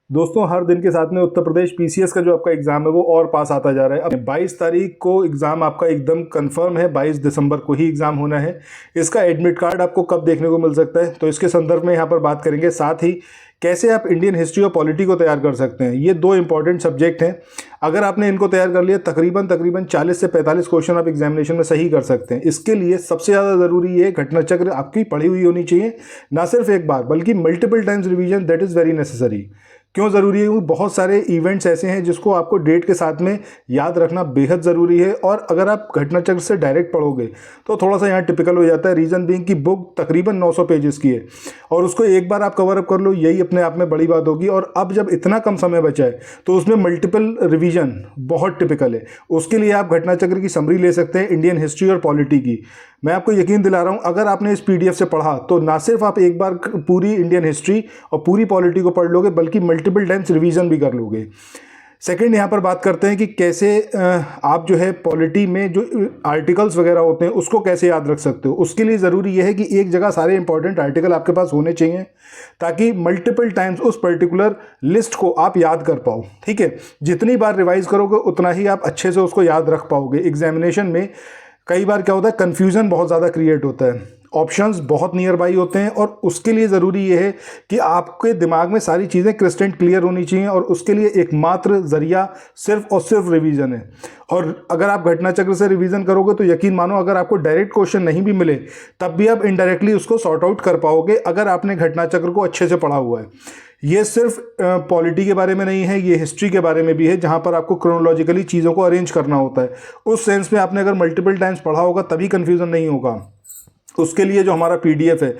दोस्तों, हर दिन के साथ में उत्तर प्रदेश पीसीएस का जो आपका एग्जाम है वो और पास आता जा रहा है। अब 22 तारीख को एग्जाम आपका एकदम कंफर्म है, 22 दिसंबर को ही एग्जाम होना है। इसका एडमिट कार्ड आपको कब देखने को मिल सकता है, तो इसके संदर्भ में यहाँ पर बात करेंगे। साथ ही कैसे आप इंडियन हिस्ट्री और पॉलिटी को तैयार कर सकते हैं। ये दो इंपॉर्टेंट सब्जेक्ट हैं। अगर आपने इनको तैयार कर लिया, तकरीबन 40 से 45 क्वेश्चन आप एग्जामिनेशन में सही कर सकते हैं। इसके लिए सबसे ज़्यादा ज़रूरी है घटना चक्र आपकी पढ़ी हुई होनी चाहिए, ना सिर्फ एक बार बल्कि multiple times revision, that is very necessary. क्यों ज़रूरी है? क्योंकि बहुत सारे इवेंट्स ऐसे हैं जिसको आपको डेट के साथ में याद रखना बेहद ज़रूरी है। और अगर आप घटना चक्र से डायरेक्ट पढ़ोगे तो थोड़ा सा यहाँ टिपिकल हो जाता है। रीज़न बीइंग की बुक तकरीबन 900 पेजेस की है और उसको एक बार आप कवर अप कर लो, यही अपने आप में बड़ी बात होगी। और अब जब इतना कम समय बचा है तो उसमें मल्टीपल रिवीजन बहुत टिपिकल है। उसके लिए आप घटना चक्र की समरी ले सकते हैं, इंडियन हिस्ट्री और पॉलिटी की। मैं आपको यकीन दिला रहा हूँ, अगर आपने इस पीडीएफ से पढ़ा तो ना सिर्फ आप एक बार पूरी इंडियन हिस्ट्री और पूरी पॉलिटी को पढ़ लोगे, बल्कि मल्टीपल टाइम्स रिवीजन भी कर लोगे। सेकंड, यहाँ पर बात करते हैं कि कैसे आप जो है पॉलिटी में जो आर्टिकल्स वगैरह होते हैं उसको कैसे याद रख सकते हो। उसके लिए ज़रूरी यह है कि एक जगह सारे इंपॉर्टेंट आर्टिकल आपके पास होने चाहिए, ताकि मल्टीपल टाइम्स उस पर्टिकुलर लिस्ट को आप याद कर पाओ। ठीक है, जितनी बार रिवाइज करोगे उतना ही आप अच्छे से उसको याद रख पाओगे। एग्जामिनेशन में कई बार क्या होता है, कन्फ्यूज़न बहुत ज़्यादा क्रिएट होता है, ऑप्शंस बहुत नियर बाई होते हैं। और उसके लिए ज़रूरी ये है कि आपके दिमाग में सारी चीज़ें क्रिस्टल क्लियर होनी चाहिए, और उसके लिए एकमात्र ज़रिया सिर्फ और सिर्फ रिवीजन है। और अगर आप घटना चक्र से रिवीजन करोगे तो यकीन मानो, अगर आपको डायरेक्ट क्वेश्चन नहीं भी मिले तब भी आप इनडायरेक्टली उसको सॉर्ट आउट कर पाओगे, अगर आपने घटना चक्र को अच्छे से पढ़ा हुआ है। ये सिर्फ पॉलिटी के बारे में नहीं है, ये हिस्ट्री के बारे में भी है, जहाँ पर आपको क्रोनोलॉजिकली चीज़ों को अरेंज करना होता है। उस सेंस में आपने अगर मल्टीपल टाइम्स पढ़ा होगा तभी कन्फ्यूज़न नहीं होगा। उसके लिए जो हमारा पीडीएफ है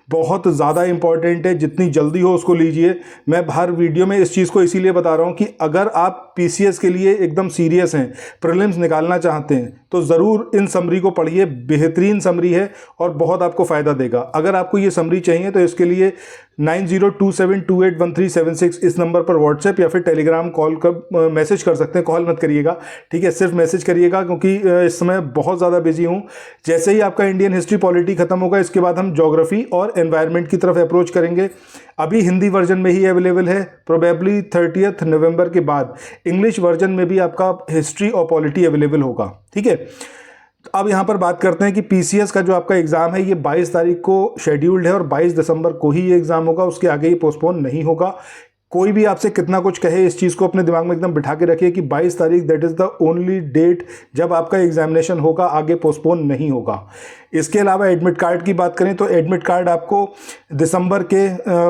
बहुत ज़्यादा इंपॉर्टेंट है, जितनी जल्दी हो उसको लीजिए। मैं हर वीडियो में इस चीज़ को इसीलिए बता रहा हूँ कि अगर आप पीसीएस के लिए एकदम सीरियस हैं, प्रीलिम्स निकालना चाहते हैं, तो ज़रूर इन समरी को पढ़िए। बेहतरीन समरी है और बहुत आपको फ़ायदा देगा। अगर आपको ये समरी चाहिए तो इसके लिए 9027281376 इस नंबर पर व्हाट्सएप या फिर टेलीग्राम कॉल कर मैसेज कर सकते हैं। कॉल मत करिएगा, ठीक है, सिर्फ मैसेज करिएगा, क्योंकि इस समय बहुत ज़्यादा बिजी हूँ। जैसे ही आपका इंडियन हिस्ट्री पॉलिटी खत्म होगा, इसके बाद हम ज्योग्राफी और एनवायरनमेंट की तरफ अप्रोच करेंगे। अभी हिंदी वर्जन में ही अवेलेबल है, प्रोबेबली 30 नवंबर के बाद इंग्लिश वर्जन में भी आपका हिस्ट्री और पॉलिटी अवेलेबल होगा। ठीक है, अब यहाँ पर बात करते हैं कि पीसीएस का जो आपका एग्ज़ाम है ये 22 तारीख को शेड्यूल्ड है और 22 दिसंबर को ही ये एग्ज़ाम होगा, उसके आगे ये पोस्टपोन नहीं होगा। कोई भी आपसे कितना कुछ कहे, इस चीज़ को अपने दिमाग में एकदम बिठा के रखिए कि 22 तारीख that is the only date जब आपका एग्जामिनेशन होगा, आगे पोस्टपोन नहीं होगा। इसके अलावा एडमिट कार्ड की बात करें तो एडमिट कार्ड आपको दिसंबर के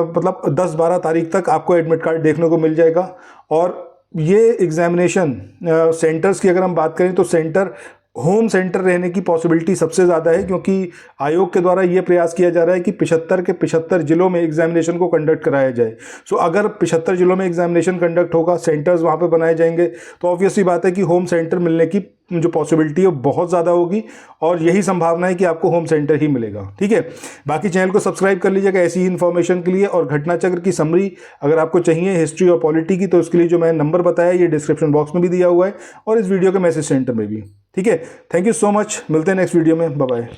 मतलब 10-12 तारीख तक आपको एडमिट कार्ड देखने को मिल जाएगा। और ये एग्जामिनेशन सेंटर्स की अगर हम बात करें तो सेंटर होम सेंटर रहने की पॉसिबिलिटी सबसे ज़्यादा है, क्योंकि आयोग के द्वारा ये प्रयास किया जा रहा है कि 75 के 75 जिलों में एग्जामिनेशन को कंडक्ट कराया जाए। सो अगर 75 जिलों में एग्जामिनेशन कंडक्ट होगा, सेंटर्स वहाँ पे बनाए जाएंगे, तो ऑब्वियसली बात है कि होम सेंटर मिलने की जो पॉसिबिलिटी है बहुत ज़्यादा होगी, और यही संभावना है कि आपको होम सेंटर ही मिलेगा। ठीक है, बाकी चैनल को सब्सक्राइब कर लीजिएगा ऐसी ही इन्फॉर्मेशन के लिए। और घटना चक्र की समरी अगर आपको चाहिए हिस्ट्री और पॉलिटी की, तो उसके लिए जो मैंने नंबर बताया ये डिस्क्रिप्शन बॉक्स में भी दिया हुआ है और इस वीडियो के मैसेज सेंटर में भी। ठीक है, थैंक यू सो मच, मिलते हैं नेक्स्ट वीडियो में, बाय बाय।